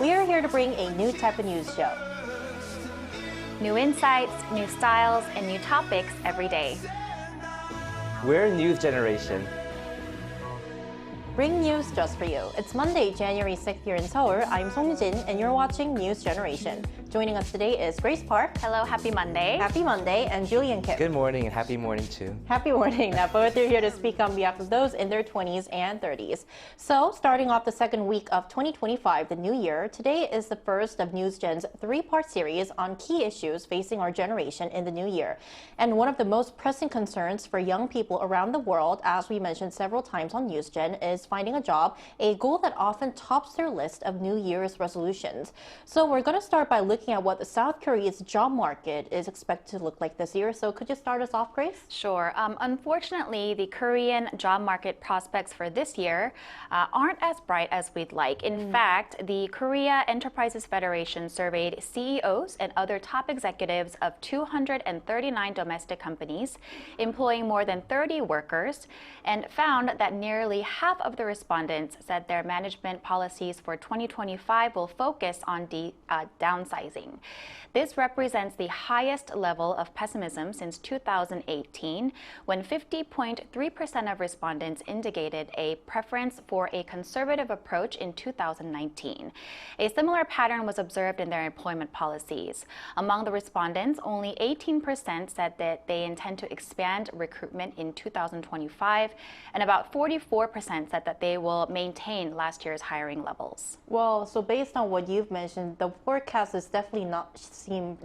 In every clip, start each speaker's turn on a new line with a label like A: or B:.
A: We are here to bring a new type of news show.
B: New insights, new styles, and new topics every day.
C: We're a news generation.
A: Bring news just for you. It's Monday, January 6th here in Seoul. I'm Song Jin, and you're watching News Generation. Joining us today is Grace Park.
B: Hello, happy Monday.
A: Happy Monday, and Julian Kim.
C: Good morning and happy morning too.
A: Happy morning. Now, both are here to speak on behalf of those in their 20s and 30s. So, starting off the second week of 2025, the new year, today is the first of News Gen's three-part series on key issues facing our generation in the new year. And one of the most pressing concerns for young people around the world, as we mentioned several times on News Gen, is finding a job, a goal that often tops their list of New Year's resolutions. So, we're going to start by looking at what the South Korea's job market is expected to look like this year. So could you start us off, Grace?
B: Sure. Unfortunately, the Korean job market prospects for this year aren't as bright as we'd like. In fact, the Korea Enterprises Federation surveyed CEOs and other top executives of 239 domestic companies employing more than 30 workers and found that nearly half of the respondents said their management policies for 2025 will focus on downsizing. This represents the highest level of pessimism since 2018, when 50.3% of respondents indicated a preference for a conservative approach in 2019. A similar pattern was observed in their employment policies. Among the respondents, only 18% said that they intend to expand recruitment in 2025, and about 44% said that they will maintain last year's hiring levels.
A: Well, so based on what you've mentioned, the forecast is definitely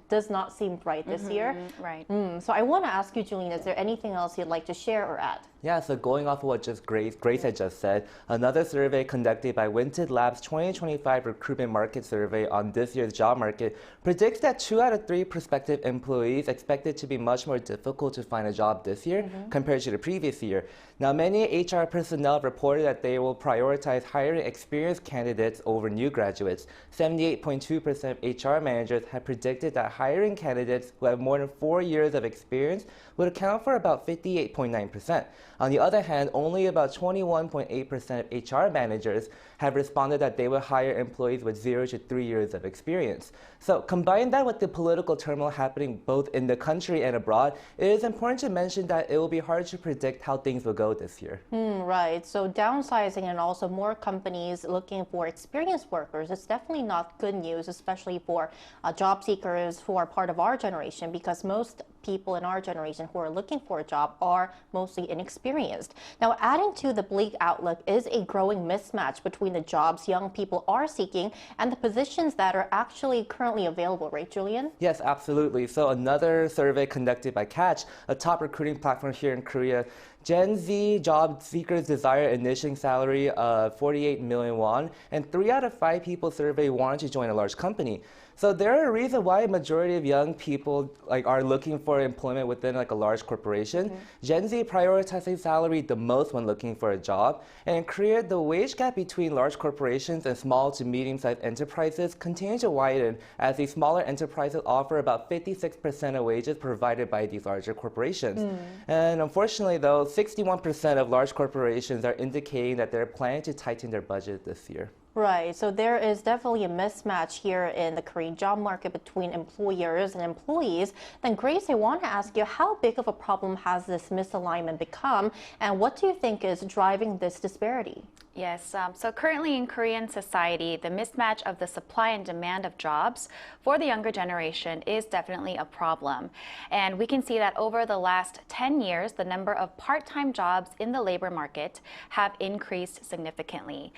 A: does not seem bright this year.
B: Right.
A: So I want to ask you, Julian, is there anything else you'd like to share or add?
C: Yeah, so going off of what Grace had just said, another survey conducted by Winted Labs 2025 Recruitment Market Survey on this year's job market predicts that 2 out of 3 prospective employees expect it to be much more difficult to find a job this year compared to the previous year. Now, many HR personnel reported that they will prioritize hiring experienced candidates over new graduates. 78.2% of HR managers have predicted that hiring candidates who have more than 4 years of experience would account for about 58.9%. On the other hand, only about 21.8% of HR managers have responded that they will hire employees with 0 to 3 years of experience. So combine that with the political turmoil happening both in the country and abroad, it is important to mention that it will be hard to predict how things will go this year.
A: Right. So downsizing and also more companies looking for experienced workers is definitely not good news, especially for job seekers who are part of our generation, because most people in our generation who are looking for a job are mostly inexperienced. Now, adding to the bleak outlook is a growing mismatch between the jobs young people are seeking and the positions that are actually currently available, right, Julian?
C: Yes, absolutely. So another survey conducted by Catch, a top recruiting platform here in Korea, Gen Z job seekers desire initial salary of 48 million won, and 3 out of 5 people surveyed wanted to join a large company. So there are a reason why a majority of young people are looking for employment within a large corporation. Gen Z prioritizes salary the most when looking for a job. And in Korea, the wage gap between large corporations and small to medium-sized enterprises continues to widen, as these smaller enterprises offer about 56% of wages provided by these larger corporations. And unfortunately, though, 61% of large corporations are indicating that they're planning to tighten their budget this year.
A: Right. So there is definitely a mismatch here in the Korean job market between employers and employees. Then, Grace, I want to ask you, how big of a problem has this misalignment become, and what do you think is driving this disparity?
B: Yes, so currently in Korean society, the mismatch of the supply and demand of jobs for the younger generation is definitely a problem. And we can see that over the last 10 years, the number of part-time jobs in the labor market have increased significantly.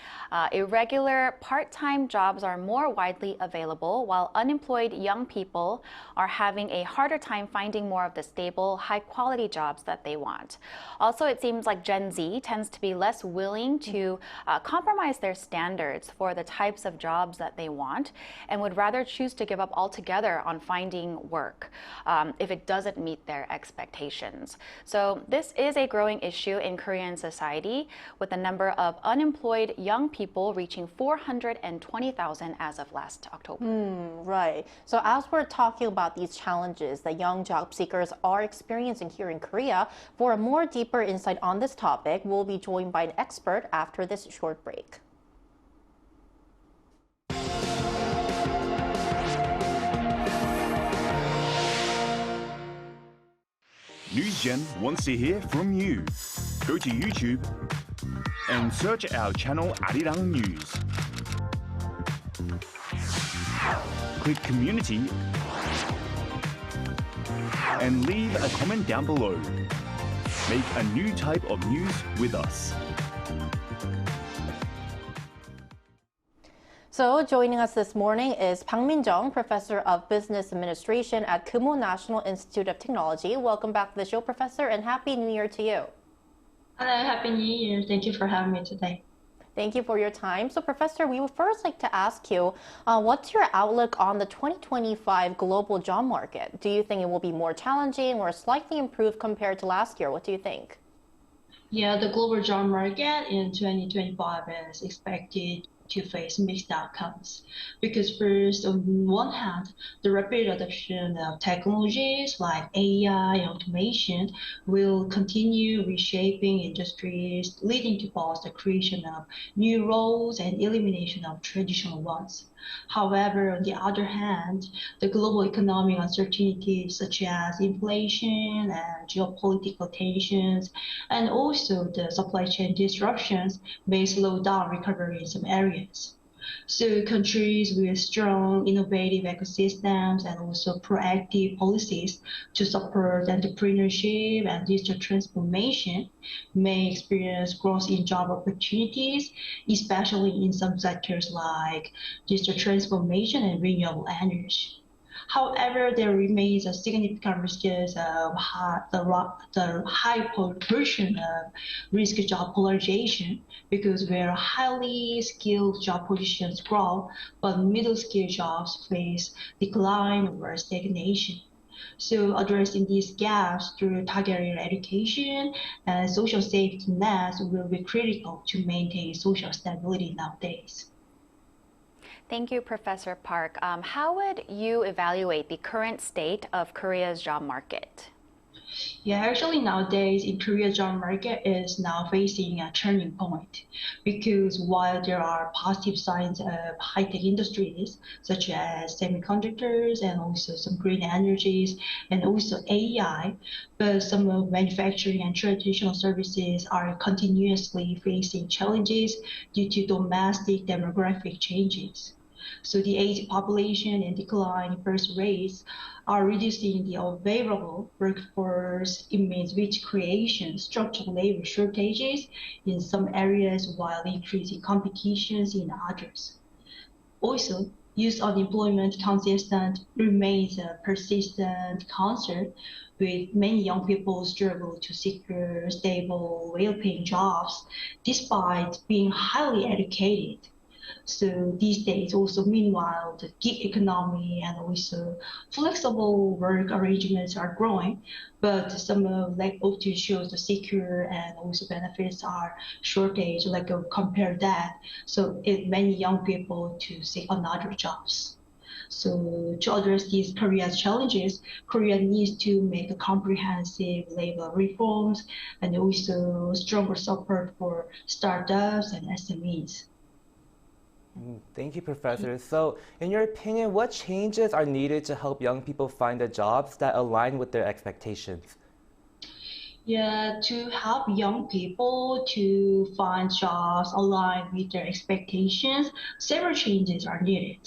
B: Irregular part-time jobs are more widely available, while unemployed young people are having a harder time finding more of the stable, high-quality jobs that they want. Also, it seems like Gen Z tends to be less willing to compromise their standards for the types of jobs that they want and would rather choose to give up altogether on finding work if it doesn't meet their expectations. So this is a growing issue in Korean society, with the number of unemployed young people reaching 420,000 as of last October.
A: Right. So as we're talking about these challenges that young job seekers are experiencing here in Korea, for a more deeper insight on this topic, we'll be joined by an expert after this short break.
D: NewsGen wants to hear from you. Go to YouTube and search our channel Arirang News. Click Community and leave a comment down below. Make a new type of news with us.
A: So joining us this morning is Park Min-jung, Professor of Business Administration at Kumo National Institute of Technology. Welcome back to the show, Professor, and Happy New Year to you.
E: Hello, Happy New Year. Thank you for having me today.
A: Thank you for your time. So, Professor, we would first like to ask you, what's your outlook on the 2025 global job market? Do you think it will be more challenging or slightly improved compared to last year? What do you think?
E: Yeah, the global job market in 2025 is expected to face mixed outcomes. Because first, on one hand, the rapid adoption of technologies like AI and automation will continue reshaping industries, leading to both the creation of new roles and elimination of traditional ones. However, on the other hand, the global economic uncertainties such as inflation and geopolitical tensions, and also the supply chain disruptions may slow down recovery in some areas. So countries with strong innovative ecosystems and also proactive policies to support entrepreneurship and digital transformation may experience growth in job opportunities, especially in some sectors like digital transformation and renewable energy. However, there remains a significant risk of the high proportion of risk job polarization because where highly skilled job positions grow, but middle skilled jobs face decline or stagnation. So addressing these gaps through targeted education and social safety nets will be critical to maintain social stability nowadays.
B: Thank you, Professor Park. How would you evaluate the current state of Korea's job market?
E: Yeah, actually nowadays in Korea job market is now facing a turning point because while there are positive signs of high-tech industries such as semiconductors and also some green energies and also AI, but some of manufacturing and traditional services are continuously facing challenges due to domestic demographic changes. So the aging population and decline in birth rates are reducing the available workforce. It means which creation structural labor shortages in some areas while increasing competitions in others. Also, youth unemployment consistent remains a persistent concern with many young people struggle to secure stable, well-paying jobs despite being highly educated. So these days also meanwhile the gig economy and also flexible work arrangements are growing, but some lack of to show the secure and also benefits are shortage like compare that. So many young people to seek another jobs. So to address these career challenges, Korea needs to make a comprehensive labor reforms and also stronger support for startups and SMEs.
C: Thank you, Professor. So, in your opinion, what changes are needed to help young people find the jobs that align with their expectations?
E: Yeah, to help young people to find jobs aligned with their expectations, several changes are needed.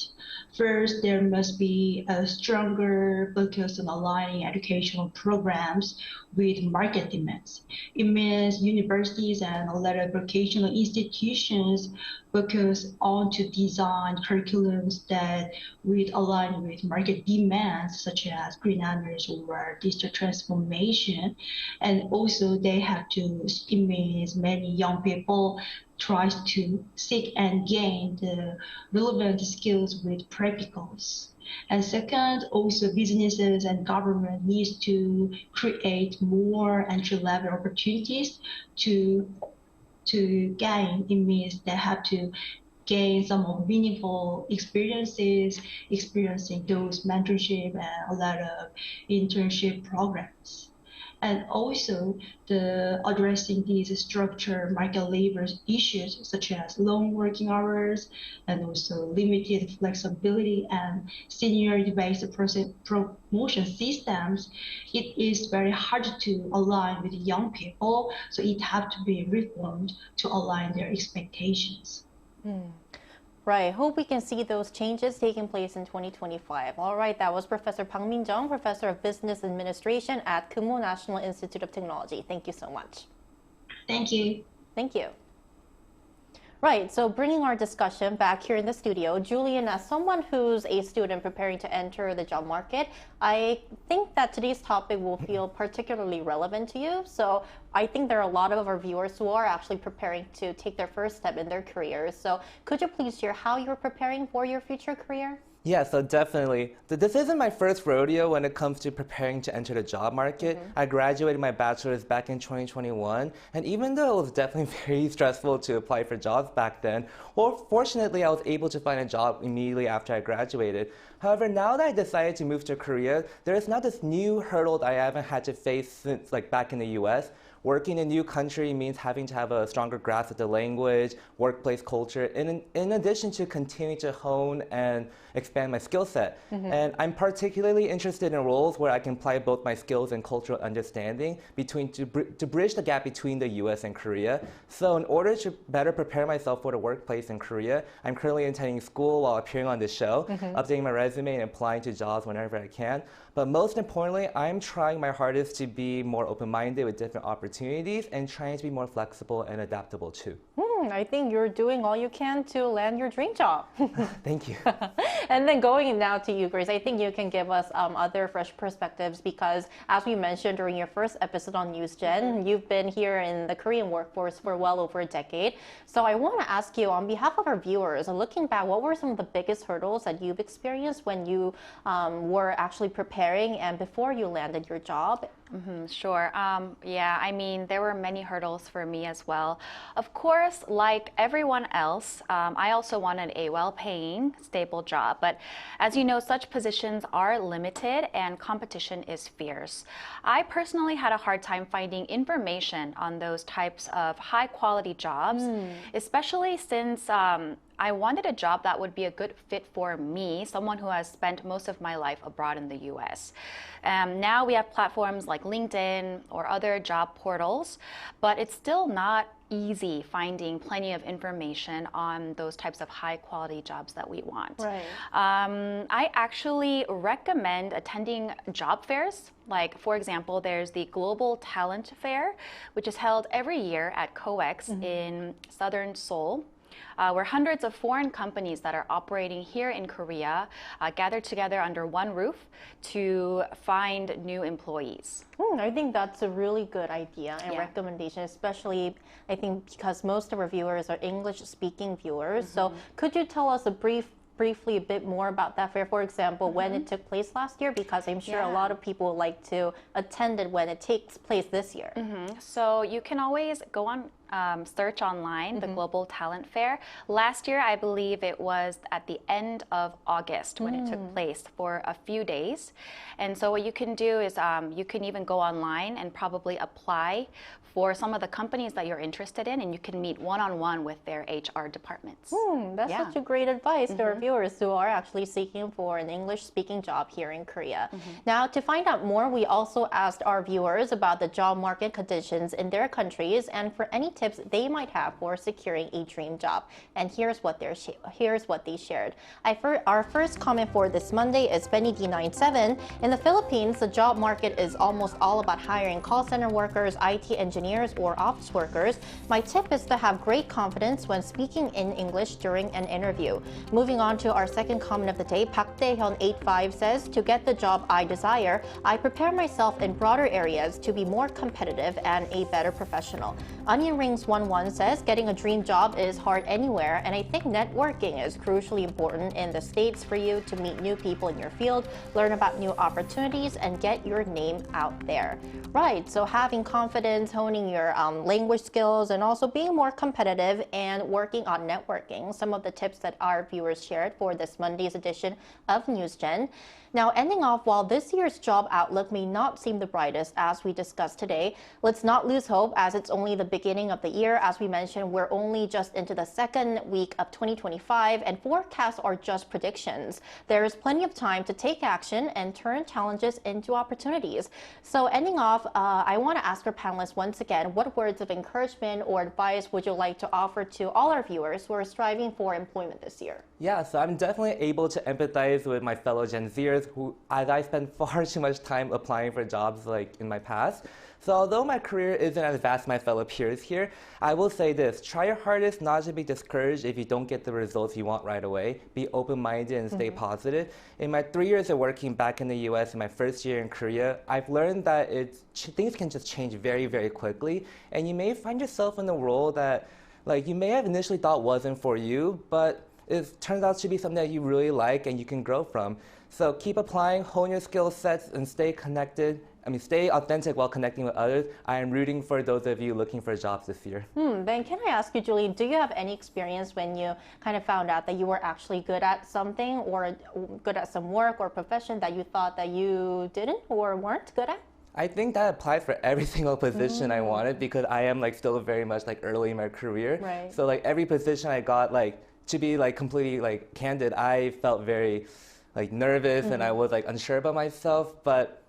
E: First, there must be a stronger focus on aligning educational programs with market demands. It means universities and other vocational institutions focus on to design curriculums that would align with market demands, such as green energy or digital transformation. And also they have to, it means many young people tries to seek and gain the relevant skills with practicals. And second, also businesses and government needs to create more entry-level opportunities to gain. It means they have to gain some of meaningful experiences, experiencing those mentorship and a lot of internship programs. and also the addressing these structured market labor issues such as long working hours and also limited flexibility and seniority-based promotion systems. It is very hard to align with young people, so it have to be reformed to align their expectations.
A: Right. Hope we can see those changes taking place in 2025. All right. That was Professor Bang Min-jung, Professor of Business Administration at Kumo National Institute of Technology. Thank you so much.
E: Thank you.
A: Thank you. Right, so bringing our discussion back here in the studio, Julian, as someone who's a student preparing to enter the job market, I think that today's topic will feel particularly relevant to you. So I think there are a lot of our viewers who are actually preparing to take their first step in their careers. So could you please share how you're preparing for your future career?
C: Yeah, so definitely. This isn't my first rodeo when it comes to preparing to enter the job market. I graduated my bachelor's back in 2021, and even though it was definitely very stressful to apply for jobs back then, well, fortunately I was able to find a job immediately after I graduated. However, now that I decided to move to Korea, there is now this new hurdle that I haven't had to face since back in the US. Working in a new country means having to have a stronger grasp of the language, workplace culture, in addition to continue to hone and expand my skill set. And I'm particularly interested in roles where I can apply both my skills and cultural understanding to bridge the gap between the US and Korea. So in order to better prepare myself for the workplace in Korea, I'm currently attending school while appearing on this show, updating my resume and applying to jobs whenever I can. But most importantly, I'm trying my hardest to be more open-minded with different opportunities and trying to be more flexible and adaptable too.
A: I think you're doing all you can to land your dream job.
C: Thank you.
A: And then going now to you, Grace, I think you can give us other fresh perspectives because, as we mentioned during your first episode on NewsGen, you've been here in the Korean workforce for well over a decade. So I want to ask you, on behalf of our viewers, looking back, what were some of the biggest hurdles that you've experienced when you were actually preparing and before you landed your job?
B: Sure. Yeah, I mean, there were many hurdles for me as well. Of course, like everyone else, I also wanted a well-paying, stable job. But as you know, such positions are limited and competition is fierce. I personally had a hard time finding information on those types of high-quality jobs, especially since I wanted a job that would be a good fit for me, someone who has spent most of my life abroad in the US. Now we have platforms like LinkedIn or other job portals, but it's still not easy finding plenty of information on those types of high quality jobs that we want.
A: Right.
B: I actually recommend attending job fairs. Like, for example, there's the Global Talent Fair, which is held every year at COEX in southern Seoul. Where hundreds of foreign companies that are operating here in Korea gather together under one roof to find new employees.
A: I think that's a really good idea and recommendation, especially I think because most of our viewers are English-speaking viewers. So could you tell us briefly a bit more about that fair, for example, when it took place last year, because I'm sure a lot of people would like to attend it when it takes place this year.
B: So you can always go on search online, the Global Talent Fair. Last year, I believe it was at the end of August when it took place for a few days. And so what you can do is you can even go online and probably apply for some of the companies that you're interested in, and you can meet one-on-one with their HR departments.
A: That's such a great advice to our viewers who are actually seeking for an English-speaking job here in Korea. Now, to find out more, we also asked our viewers about the job market conditions in their countries and for any tips they might have for securing a dream job. And here's what they shared. Our first comment for this Monday is Benny D97. In the Philippines, the job market is almost all about hiring call center workers, IT engineers, or office workers. My tip is to have great confidence when speaking in English during an interview. Moving on to our second comment of the day, Park Daehyun85 says, to get the job I desire, I prepare myself in broader areas to be more competitive and a better professional. Onion Rings 11 says, getting a dream job is hard anywhere, and I think networking is crucially important in the States for you to meet new people in your field, learn about new opportunities, and get your name out there. Right, so having confidence, honing your language skills, and also being more competitive and working on networking. Some of the tips that our viewers shared for this Monday's edition of NewsGen. Now, ending off, while this year's job outlook may not seem the brightest as we discussed today, let's not lose hope as it's only the beginning of the year. As we mentioned, we're only just into the second week of 2025 and forecasts are just predictions. There is plenty of time to take action and turn challenges into opportunities. So ending off, I want to ask our panelists once again, what words of encouragement or advice would you like to offer to all our viewers who are striving for employment this year?
C: Yeah, so I'm definitely able to empathize with my fellow Gen Zers who, as I spend far too much time applying for jobs like in my past. So although my career isn't as vast as my fellow peers here, I will say this, try your hardest not to be discouraged if you don't get the results you want right away. Be open-minded and stay positive. In my 3 years of working back in the US in my first year in Korea, I've learned that things can just change very, very quickly. And you may find yourself in a role that you may have initially thought wasn't for you, but it turns out to be something that you really like and you can grow from. So keep applying, hone your skill sets, and stay connected. Stay authentic while connecting with others. I am rooting for those of you looking for jobs this year.
A: Then can I ask you, Julie, do you have any experience when you kind of found out that you were actually good at something or good at some work or profession that you thought that you didn't or weren't good at?
C: I think that applies for every single position I wanted because I am still very much early in my career.
A: Right.
C: So every position I got, to be completely candid, I felt very nervous and I was unsure about myself, but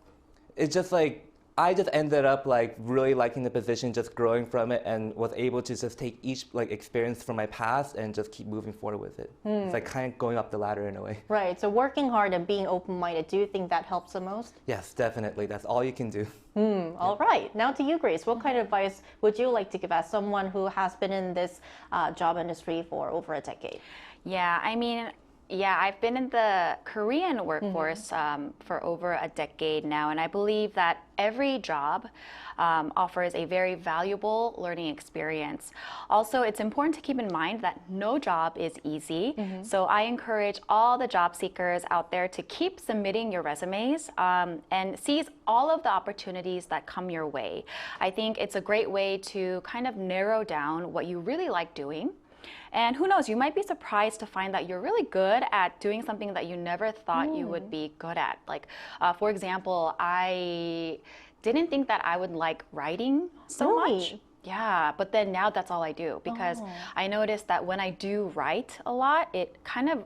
C: it's just I just ended up really liking the position, just growing from it, and was able to just take each experience from my past and just keep moving forward with it. It's kind of going up the ladder in a way.
A: Right, so working hard and being open-minded, do you think that helps the most?
C: Yes, definitely. That's all you can do.
A: All right, now to you, Grace. What kind of advice would you like to give as someone who has been in this job industry for over a decade?
B: Yeah, I've been in the Korean workforce for over a decade now, and I believe that every job offers a very valuable learning experience. Also, it's important to keep in mind that no job is easy, so I encourage all the job seekers out there to keep submitting your resumes and seize all of the opportunities that come your way. I think it's a great way to kind of narrow down what you really like doing. And who knows, you might be surprised to find that you're really good at doing something that you never thought you would be good at. For example, I didn't think that I would like writing so much. Yeah, but then now that's all I do because I noticed that when I do write a lot, it kind of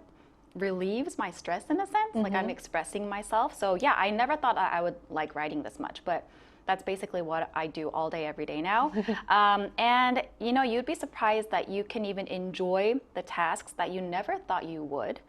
B: relieves my stress in a sense, I'm expressing myself. So yeah, I never thought I would like writing this much, but that's basically what I do all day, every day now. And you'd be surprised that you can even enjoy the tasks that you never thought you would.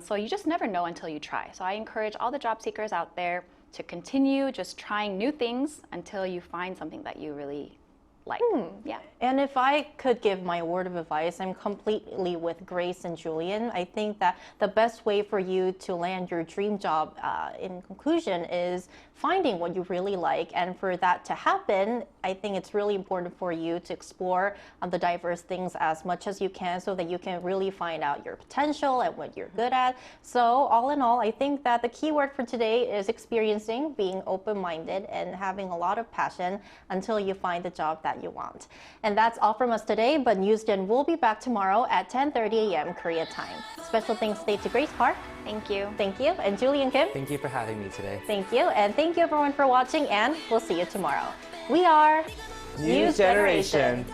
B: So you just never know until you try. So I encourage all the job seekers out there to continue just trying new things until you find something that you really like. Yeah.
A: And if I could give my word of advice, I'm completely with Grace and Julian. I think that the best way for you to land your dream job in conclusion is finding what you really like. And for that to happen, I think it's really important for you to explore the diverse things as much as you can so that you can really find out your potential and what you're good at. So all in all, I think that the key word for today is experiencing, being open-minded, and having a lot of passion until you find the job that you want. And that's all from us today, but NewsGen will be back tomorrow at 10:30 a.m. Korea time. Special thanks today to Grace Park.
B: Thank you.
A: Thank you. And Julian Kim.
C: Thank you for having me today.
A: Thank you. And thank you everyone for watching, and we'll see you tomorrow. We are
C: News Generation.